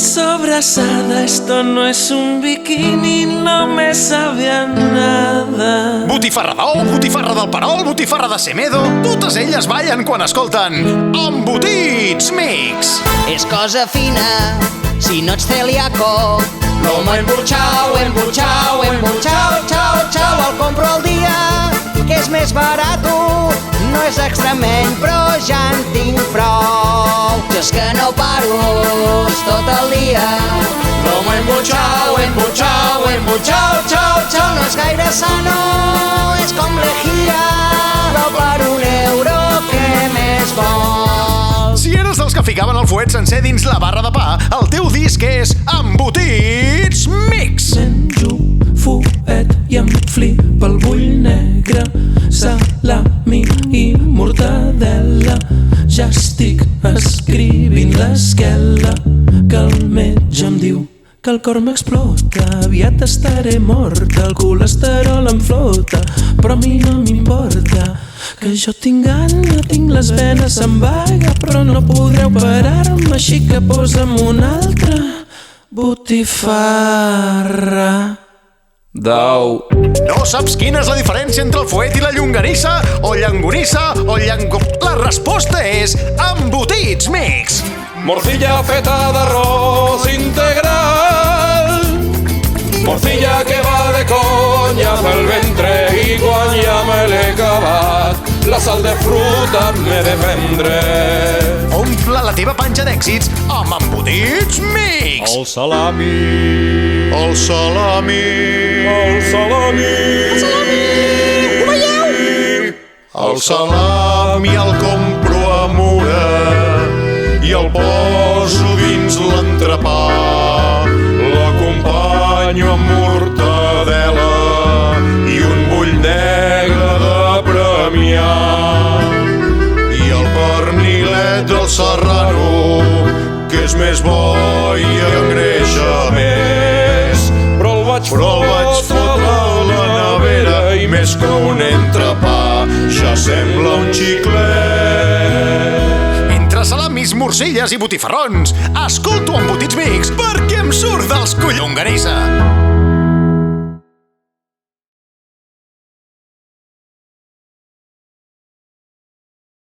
sobrasada, esto no es un bikini, no me sabe a nada. Botifarra d'ou, botifarra del Perol, botifarra de Semedo, totes elles ballen quan escolten Embotits Mix. És cosa fina, si no ets celíaco. Lomo emburxau, emburxau, emburxau, xau, xau. El compro al dia, que és més barato. No és extremeny, però ja en tinc prou. Jo és que no paro tot el dia. Lomo emburxau, emburxau, emburxau, xau, xau. No és gaire sano, és com lejía, però per €1 què més vols? Si eres dels que ficaven el fuet sencer dins la barra de pa, el teu disc és Embotits Mix. Menjo fuet i em flipa el bull negre, salami i mortadela. Ja estic escrivint l'esquela, que el metge em diu que el cor m'explota. Aviat estaré morta, el colesterol em flota, però a mi no m'importa, que jo tinc gana, tinc les venes en vaga, però no podreu parar-me, així que posa'm una altra botifarra d'ou. No saps quina és la diferència entre el fuet i la llonganissa? O llangonissa o La resposta és Embotits Mix. Morcilla feta d'arròs integral, morcilla que va de conya pel ventre i quan ja me l'he acabat la sal de fruta m'he de prendre. Omple la teva panxa d'èxits amb Embotits Mix. El salami, El salami, el salami, el salami, ho veieu? el salami el compro a Mura i el poso dins l'entrepà. L'acompanyo amb mortadela i un bull negre de premià. I el pernilet del Serrano, que és més bo i engreixa més. Però el vaig fotre a la nevera i més que un entrepà ja sembla un xiclet. Entre salamis, morcilles i botifarrons, escolto Embotits Mix perquè em surt dels collonganissa.